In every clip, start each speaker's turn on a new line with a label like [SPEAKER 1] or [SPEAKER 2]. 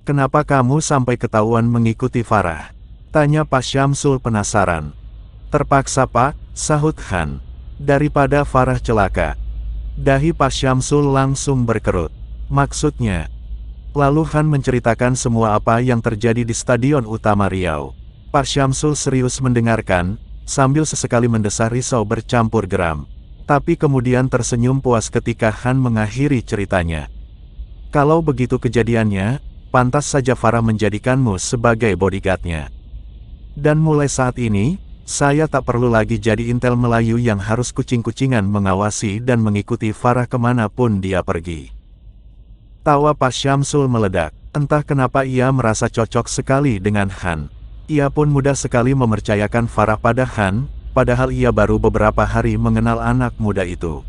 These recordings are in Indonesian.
[SPEAKER 1] kenapa kamu sampai ketahuan mengikuti Farah? Tanya Pak Syamsul penasaran. Terpaksa Pak, sahut Han. Daripada Farah celaka. Dahi Pak Syamsul langsung berkerut. Maksudnya? Lalu Han menceritakan semua apa yang terjadi di Stadion Utama Riau. Pak Syamsul serius mendengarkan, sambil sesekali mendesah risau bercampur geram. Tapi kemudian tersenyum puas ketika Han mengakhiri ceritanya. Kalau begitu kejadiannya, pantas saja Farah menjadikanmu sebagai bodyguard-nya. Dan mulai saat ini, saya tak perlu lagi jadi intel Melayu yang harus kucing-kucingan mengawasi dan mengikuti Farah kemanapun dia pergi. Tawa Pak Syamsul meledak. Entah kenapa ia merasa cocok sekali dengan Han. Ia pun mudah sekali mempercayakan Farah pada Han, padahal ia baru beberapa hari mengenal anak muda itu.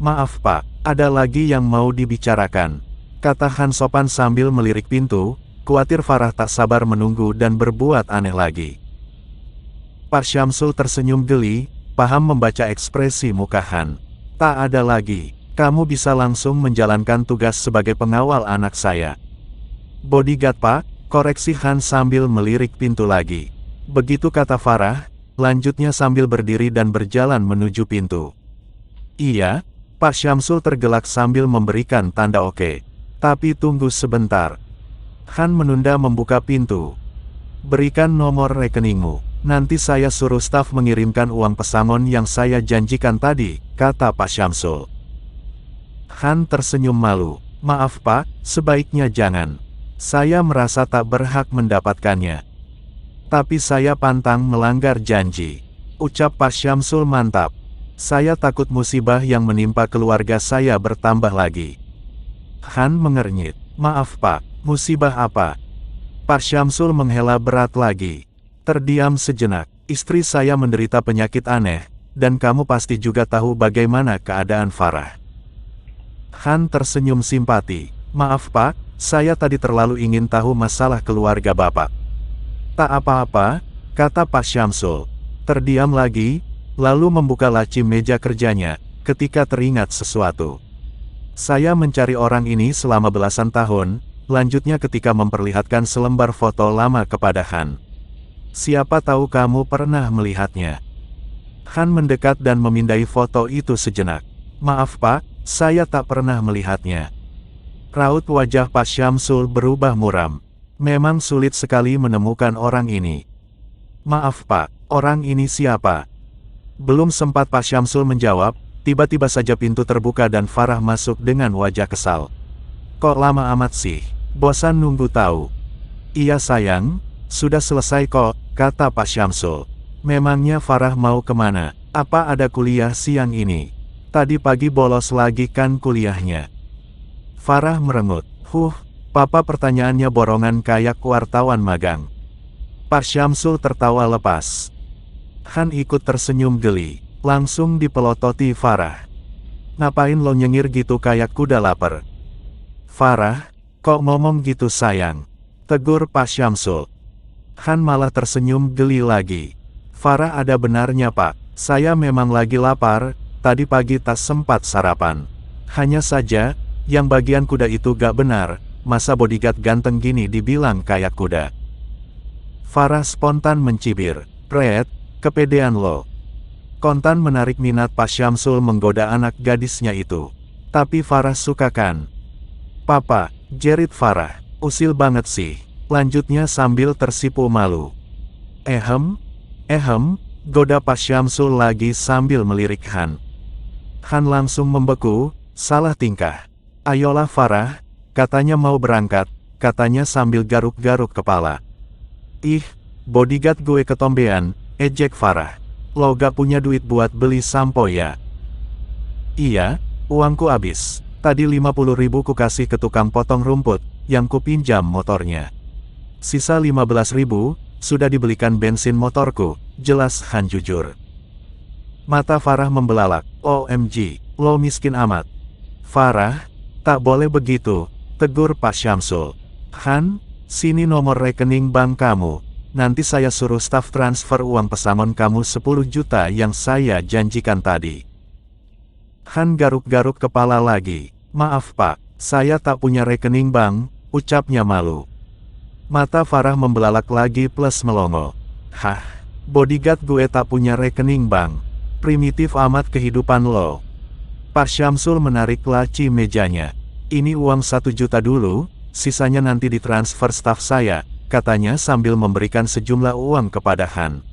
[SPEAKER 1] Maaf Pak, ada lagi yang mau dibicarakan, kata Han sopan sambil melirik pintu, khawatir Farah tak sabar menunggu dan berbuat aneh lagi. Pak Syamsul tersenyum geli, paham membaca ekspresi muka Han. Tak ada lagi, kamu bisa langsung menjalankan tugas sebagai pengawal anak saya. Bodyguard Pak, koreksi Han sambil melirik pintu lagi. Begitu kata Farah, lanjutnya sambil berdiri dan berjalan menuju pintu. Iya, Pak Syamsul tergelak sambil memberikan tanda oke. Tapi tunggu sebentar. Han menunda membuka pintu. Berikan nomor rekeningmu. Nanti saya suruh staf mengirimkan uang pesangon yang saya janjikan tadi, kata Pak Syamsul. Han tersenyum malu. Maaf Pak, sebaiknya jangan. Saya merasa tak berhak mendapatkannya. Tapi saya pantang melanggar janji. Ucap Pak Syamsul mantap. Saya takut musibah yang menimpa keluarga saya bertambah lagi. Han mengernyit. Maaf Pak, musibah apa? Pak Syamsul menghela berat lagi. Terdiam sejenak. Istri saya menderita penyakit aneh, dan kamu pasti juga tahu bagaimana keadaan Farah. Han tersenyum simpati. Maaf Pak, saya tadi terlalu ingin tahu masalah keluarga Bapak. Tak apa-apa, kata Pak Syamsul. Terdiam lagi, lalu membuka laci meja kerjanya, ketika teringat sesuatu. Saya mencari orang ini selama belasan tahun, lanjutnya ketika memperlihatkan selembar foto lama kepada Han. Siapa tahu kamu pernah melihatnya. Han mendekat dan memindai foto itu sejenak. Maaf Pak, saya tak pernah melihatnya. Raut wajah Pak Syamsul berubah muram. Memang sulit sekali menemukan orang ini. Maaf Pak, orang ini siapa? Belum sempat Pak Syamsul menjawab, tiba-tiba saja pintu terbuka dan Farah masuk dengan wajah kesal. Kok lama amat sih? Bosan nunggu tahu. Iya sayang, sudah selesai kok, kata Pak Syamsul. Memangnya Farah mau kemana? Apa ada kuliah siang ini? Tadi pagi bolos lagi kan kuliahnya. Farah merengut. Papa pertanyaannya borongan kayak wartawan magang. Pak Syamsul tertawa lepas. Han ikut tersenyum geli. Langsung dipelototi Farah. Ngapain lo nyengir gitu kayak kuda lapar? Farah, kok ngomong gitu sayang? Tegur Pak Syamsul. Han malah tersenyum geli lagi. Farah ada benarnya Pak, saya memang lagi lapar, tadi pagi tak sempat sarapan. Hanya saja, yang bagian kuda itu gak benar, masa bodyguard ganteng gini dibilang kayak kuda. Farah spontan mencibir, Pret, kepedean lo. Kontan menarik minat Pak Syamsul menggoda anak gadisnya itu. Tapi Farah suka kan? Papa, jerit Farah, usil banget sih. Lanjutnya sambil tersipu malu. Goda Pak Syamsul lagi sambil melirik Han. Han langsung membeku, salah tingkah. Ayolah Farah, katanya mau berangkat, katanya sambil garuk-garuk kepala. Ih, bodyguard gue ketombean, ejek Farah. Lo gak punya duit buat beli sampo ya? Iya, uangku habis. Tadi 50.000 ku kasih ke tukang potong rumput, yang ku pinjam motornya. Sisa 15.000, sudah dibelikan bensin motorku, jelas Han jujur. Mata Farah membelalak, OMG, lo miskin amat. Farah, tak boleh begitu, tegur Pak Syamsul. Han, sini nomor rekening bank kamu, nanti saya suruh staf transfer uang pesangon kamu 10 juta yang saya janjikan tadi. Han garuk-garuk kepala lagi. Maaf Pak, saya tak punya rekening bank, ucapnya malu. Mata Farah membelalak lagi plus melongo. Hah, bodyguard gue tak punya rekening bank. Primitif amat kehidupan lo. Pak Syamsul menarik laci mejanya. Ini uang 1 juta dulu, sisanya nanti ditransfer staf saya, katanya sambil memberikan sejumlah uang kepada Han.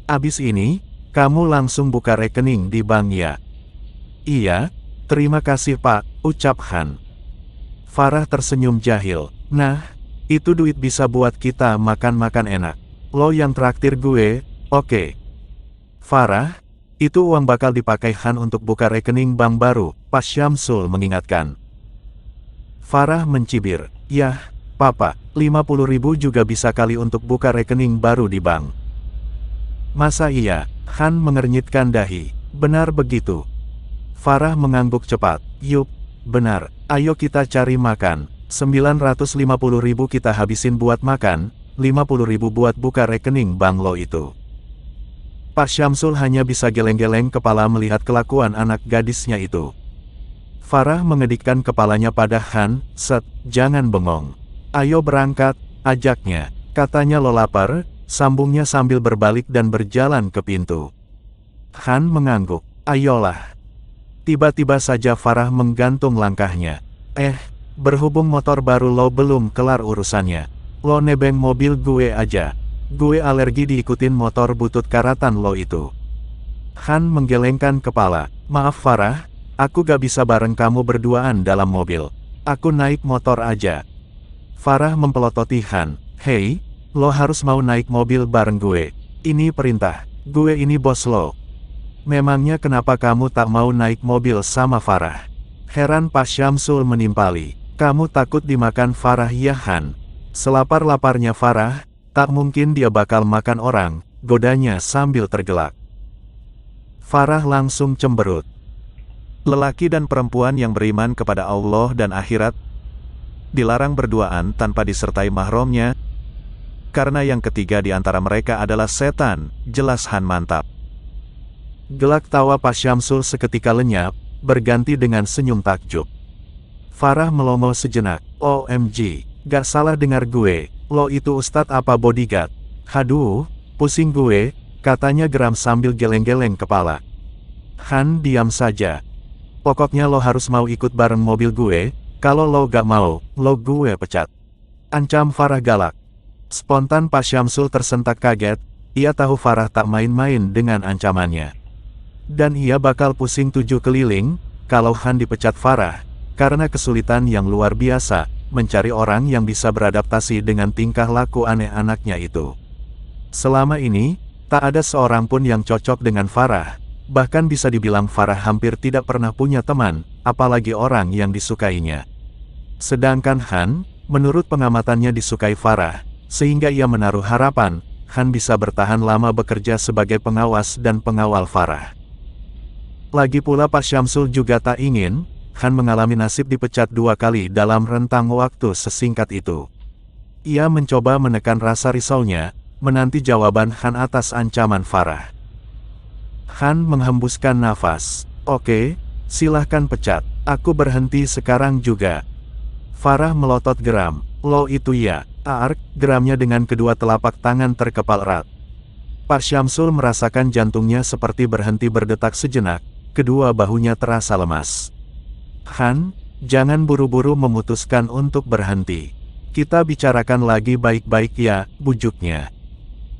[SPEAKER 1] Abis ini, kamu langsung buka rekening di bank ya? Iya, terima kasih Pak, ucap Han. Farah tersenyum jahil. Nah, itu duit bisa buat kita makan-makan enak. Lo yang traktir gue, oke. Farah, itu uang bakal dipakai Han untuk buka rekening bank baru, Pak Syamsul mengingatkan. Farah mencibir. Yah, Papa, 50.000 juga bisa kali untuk buka rekening baru di bank. Masa iya? Han mengernyitkan dahi. Benar begitu. Farah mengangguk cepat. Yup, benar. Ayo kita cari makan. 950.000 kita habisin buat makan, 50.000 buat buka rekening bank lo itu. Pak Syamsul hanya bisa geleng-geleng kepala melihat kelakuan anak gadisnya itu. Farah mengedikkan kepalanya pada Han. Set, jangan bengong. Ayo berangkat, ajaknya. Katanya lo lapar, sambungnya sambil berbalik dan berjalan ke pintu. Han mengangguk. Ayolah. Tiba-tiba saja Farah menggantung langkahnya. Berhubung motor baru lo belum kelar urusannya. Lo nebeng mobil gue aja. Gue alergi diikutin motor butut karatan lo itu. Han menggelengkan kepala. Maaf Farah, aku gak bisa bareng kamu berduaan dalam mobil. Aku naik motor aja. Farah mempelototi Han. Hei, lo harus mau naik mobil bareng gue. Ini perintah. Gue ini bos lo. Memangnya kenapa kamu tak mau naik mobil sama Farah? Heran Pak Syamsul menimpali. Kamu takut dimakan Farah ya Han? Selapar-laparnya Farah, tak mungkin dia bakal makan orang, godanya sambil tergelak. Farah langsung cemberut. Lelaki dan perempuan yang beriman kepada Allah dan akhirat, dilarang berduaan tanpa disertai mahramnya, karena yang ketiga di antara mereka adalah setan, jelas Han mantap. Gelak tawa Pak Syamsul seketika lenyap, berganti dengan senyum takjub. Farah melongo sejenak. OMG, gak salah dengar gue, lo itu ustadz apa bodyguard? Haduh, pusing gue, katanya geram sambil geleng-geleng kepala. Han diam saja. Pokoknya lo harus mau ikut bareng mobil gue, kalau lo gak mau, lo gue pecat. Ancam Farah galak. Spontan Pak Syamsul tersentak kaget, ia tahu Farah tak main-main dengan ancamannya. Dan ia bakal pusing 7 keliling, kalau Han dipecat Farah, karena kesulitan yang luar biasa, mencari orang yang bisa beradaptasi dengan tingkah laku aneh anaknya itu. Selama ini, tak ada seorang pun yang cocok dengan Farah, bahkan bisa dibilang Farah hampir tidak pernah punya teman, apalagi orang yang disukainya. Sedangkan Han, menurut pengamatannya disukai Farah, sehingga ia menaruh harapan, Han bisa bertahan lama bekerja sebagai pengawas dan pengawal Farah. Lagi pula Pak Syamsul juga tak ingin, Han mengalami nasib dipecat 2 kali dalam rentang waktu sesingkat itu. Ia mencoba menekan rasa risaunya, menanti jawaban Han atas ancaman Farah. Han menghembuskan nafas. Oke, silahkan pecat, aku berhenti sekarang juga. Farah melotot geram. Lo itu ya, geramnya dengan kedua telapak tangan terkepal erat. Pak Syamsul merasakan jantungnya seperti berhenti berdetak sejenak, kedua bahunya terasa lemas. Han, jangan buru-buru memutuskan untuk berhenti. Kita bicarakan lagi baik-baik ya, bujuknya.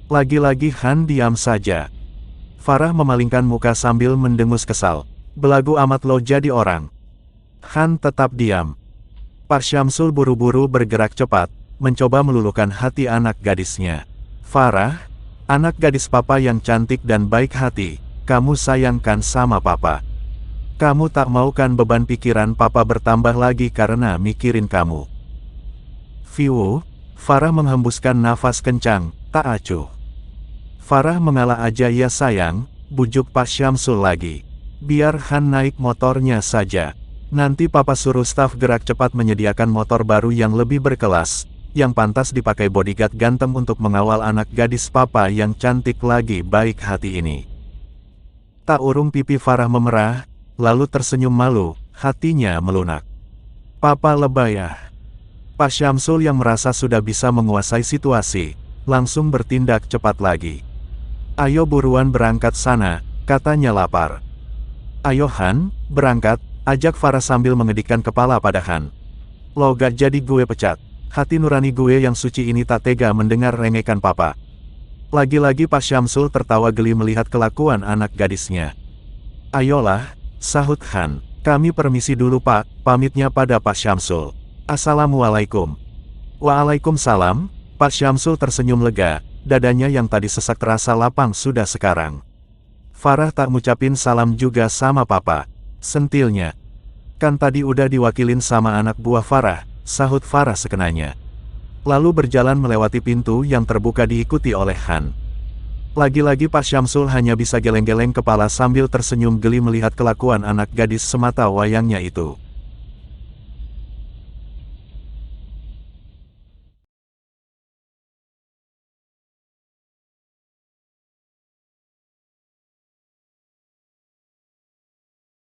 [SPEAKER 1] Lagi-lagi Han diam saja. Farah memalingkan muka sambil mendengus kesal. Belagu amat lo jadi orang. Han tetap diam. Pak Syamsul buru-buru bergerak cepat, mencoba meluluhkan hati anak gadisnya. Farah, anak gadis papa yang cantik dan baik hati, kamu sayangkan sama papa. Kamu tak mau kan beban pikiran papa bertambah lagi karena mikirin kamu. Fiwu, Farah menghembuskan nafas kencang, tak acuh. Farah mengalah aja ya sayang, bujuk Pak Syamsul lagi. Biar Han naik motornya saja. Nanti papa suruh staf gerak cepat menyediakan motor baru yang lebih berkelas, yang pantas dipakai bodyguard ganteng untuk mengawal anak gadis papa yang cantik lagi baik hati ini. Tak urung pipi Farah memerah, lalu tersenyum malu, hatinya melunak. Papa lebay ya. Pak Syamsul yang merasa sudah bisa menguasai situasi, langsung bertindak cepat lagi. Ayo buruan berangkat sana, katanya lapar. Ayo Han, berangkat, ajak Farah sambil mengedikkan kepala pada Han. Lo gak jadi gue pecat. Hati nurani gue yang suci ini tak tega mendengar rengekan papa. Lagi-lagi Pak Syamsul tertawa geli melihat kelakuan anak gadisnya. Ayolah, sahut Han. Kami permisi dulu Pak, pamitnya pada Pak Syamsul. Assalamualaikum. Waalaikumsalam. Pak Syamsul tersenyum lega, dadanya yang tadi sesak terasa lapang sudah sekarang. Farah tak ngucapin salam juga sama papa. Sentilnya. Kan tadi udah diwakilin sama anak buah Farah, sahut Farah sekenanya. Lalu berjalan melewati pintu yang terbuka diikuti oleh Han. Lagi-lagi Pak Syamsul hanya bisa geleng-geleng kepala sambil tersenyum geli melihat kelakuan anak gadis semata wayangnya itu.